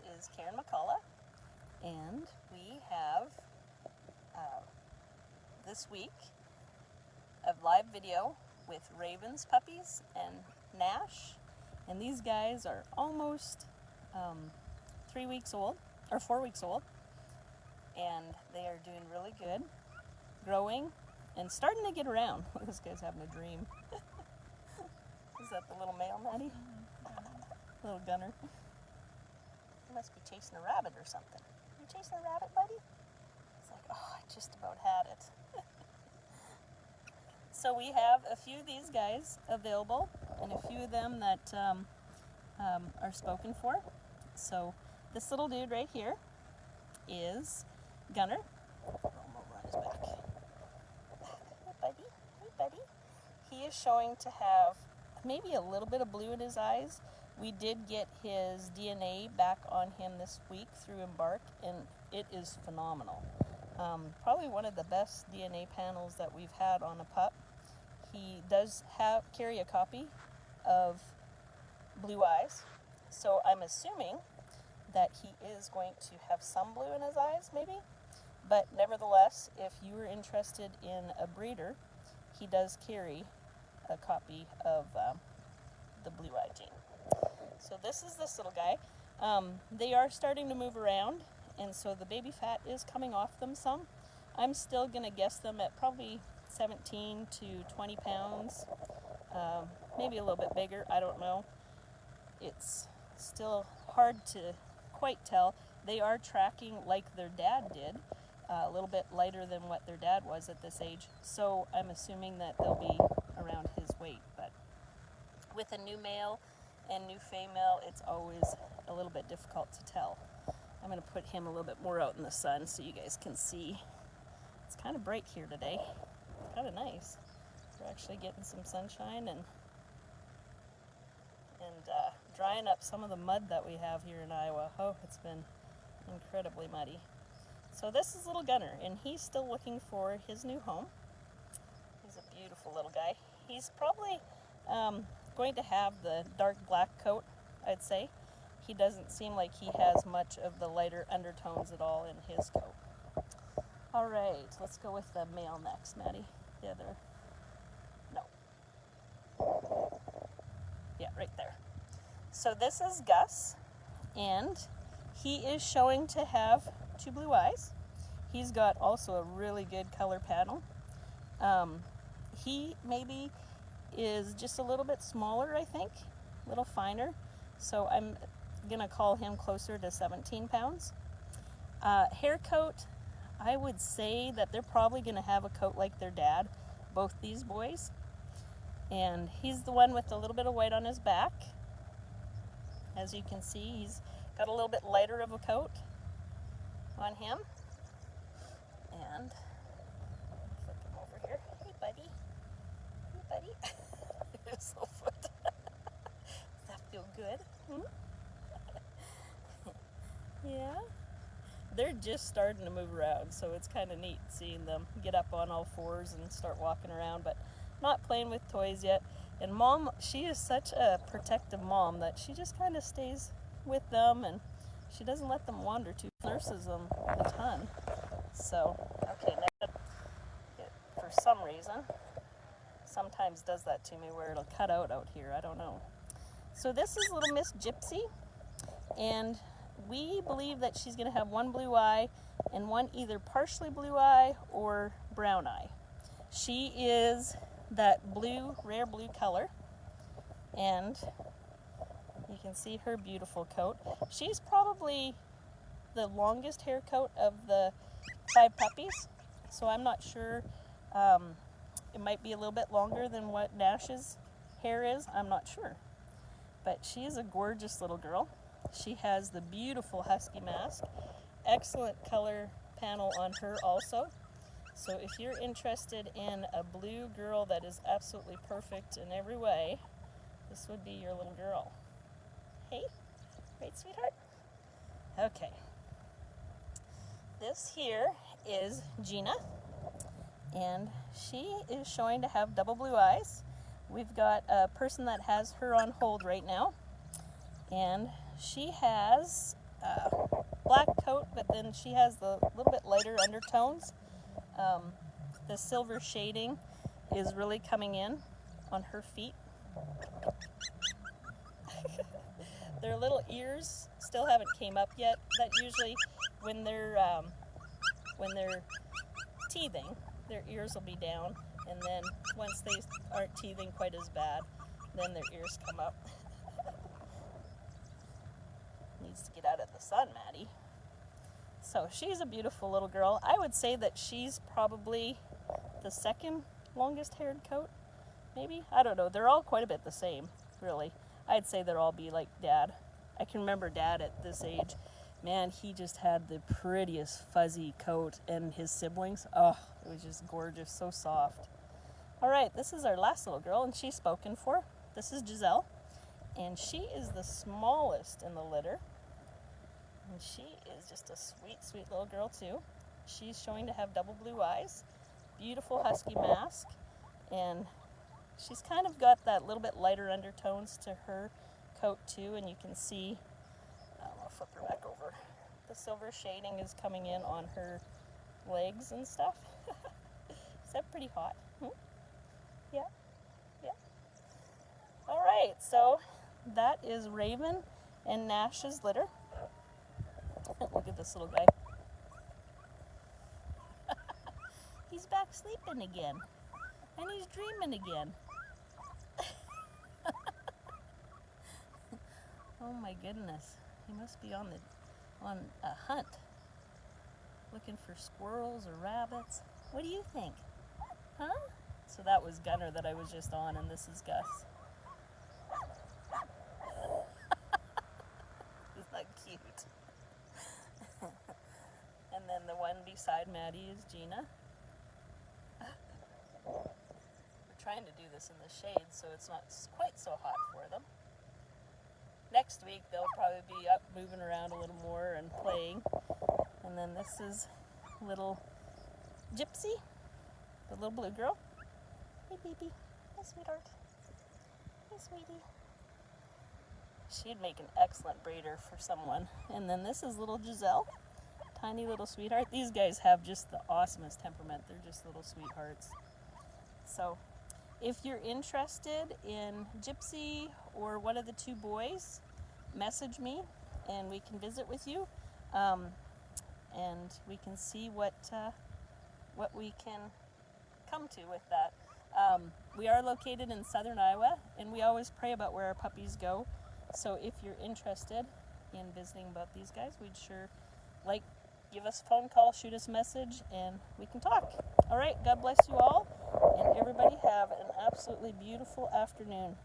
This is Karen McCullough, and we have this week a live video with Raven's puppies and Nash, and these guys are almost 3 weeks old, or 4 weeks old, and they are doing really good, growing, and starting to get around. This guy's having a dream. Is that the little male, Maddie? Little gunner. He must be chasing a rabbit or something. You chasing a rabbit, buddy? It's like, oh, I just about had it. So we have a few of these guys available, and a few of them that are spoken for. So this little dude right here is Gunner. Throw him over on his back. Hey, buddy. Hey, buddy. He is showing to have maybe a little bit of blue in his eyes. We did get his DNA back on him this week through Embark, and it is phenomenal. Probably one of the best DNA panels that we've had on a pup. He does carry a copy of blue eyes, so I'm assuming that he is going to have some blue in his eyes, maybe. But nevertheless, if you are interested in a breeder, he does carry a copy of the blue eye gene. So this is this little guy. They are starting to move around, and so the baby fat is coming off them some. I'm still going to guess them at probably 17 to 20 pounds, maybe a little bit bigger, I don't know. It's still hard to quite tell. They are tracking like their dad did, a little bit lighter than what their dad was at this age, so I'm assuming that they'll be around his weight. But with a new male and new female, it's always a little bit difficult to tell. I'm going to put him a little bit more out in the sun so you guys can see. It's kind of bright here today. It's kind of nice. We're actually getting some sunshine and drying up some of the mud that we have here in Iowa. Oh, it's been incredibly muddy. So this is little Gunner, and he's still looking for his new home. He's a beautiful little guy. He's probably going to have the dark black coat, I'd say. He doesn't seem like he has much of the lighter undertones at all in his coat. All right, let's go with the male next, Maddie. The other, no. Yeah, right there. So this is Gus, and he is showing to have 2 blue eyes. He's got also a really good color panel. He maybe is just a little bit smaller, I think, a little finer. So I'm gonna call him closer to 17 pounds. Hair coat, I would say that they're probably gonna have a coat like their dad, both these boys. And he's the one with a little bit of white on his back. As you can see, he's got a little bit lighter of a coat on him. And flip him over here. Hey, buddy. Hey, buddy. His little foot. Does that feel good? Yeah. They're just starting to move around, so it's kind of neat seeing them get up on all fours and start walking around, but not playing with toys yet. And Mom, she is such a protective mom that she just kind of stays with them, and she doesn't let them wander too. Nurses them a ton. So, okay, now it, for some reason, sometimes does that to me where it'll cut out here. I don't know. So this is little Miss Gypsy, and we believe that she's going to have 1 blue eye and 1 either partially blue eye or brown eye. She is that blue, rare blue color, and you can see her beautiful coat. She's probably the longest hair coat of the 5 puppies, so I'm not sure. It might be a little bit longer than what Nash's hair is. I'm not sure, but she is a gorgeous little girl. She has the beautiful husky mask, excellent color panel on her also. So if you're interested in a blue girl that is absolutely perfect in every way, this would be your little girl. Hey, right, sweetheart? Okay. This here is Gina, and she is showing to have double blue eyes. We've got a person that has her on hold right now, and she has black coat, but then she has the little bit lighter undertones. The silver shading is really coming in on her feet. Their little ears still haven't came up yet. That usually when they're teething, their ears will be down, and then once they aren't teething quite as bad, then their ears come up. Needs to get out of the sun, Maddie. So she's a beautiful little girl. I would say that she's probably the second longest haired coat, maybe. I don't know. They're all quite a bit the same, really. I'd say they'll all be like Dad. I can remember Dad at this age. Man, he just had the prettiest fuzzy coat, and his siblings, oh, it was just gorgeous, so soft. All right, this is our last little girl, and she's spoken for. This is Giselle, and she is the smallest in the litter. And she is just a sweet, sweet little girl too. She's showing to have double blue eyes, beautiful husky mask, and she's kind of got that little bit lighter undertones to her coat too, and you can see, I'll flip her back over, the silver shading is coming in on her legs and stuff. Is that pretty hot? Yeah, yeah. All right, so that is Raven and Nash's litter. Look at this little guy. He's back sleeping again, and he's dreaming again. Oh my goodness, he must be on a hunt, looking for squirrels or rabbits. What do you think? Huh? So that was Gunner that I was just on, and this is Gus. Isn't that cute? And then the one beside Maddie is Gina. We're trying to do this in the shade so it's not quite so hot for them. Next week they'll probably be up moving around a little more and playing. And then this is little Gypsy, the little blue girl. Hey baby, hey sweetheart, hey sweetie. She'd make an excellent breeder for someone. And then this is little Giselle, tiny little sweetheart. These guys have just the awesomest temperament. They're just little sweethearts. So if you're interested in Gypsy or one of the two boys, message me and we can visit with you, and we can see what we can come to with that. We are located in southern Iowa, and we always pray about where our puppies go. So if you're interested in visiting about these guys, we'd sure give us a phone call, shoot us a message, and we can talk. All right, God bless you all, and everybody have an absolutely beautiful afternoon.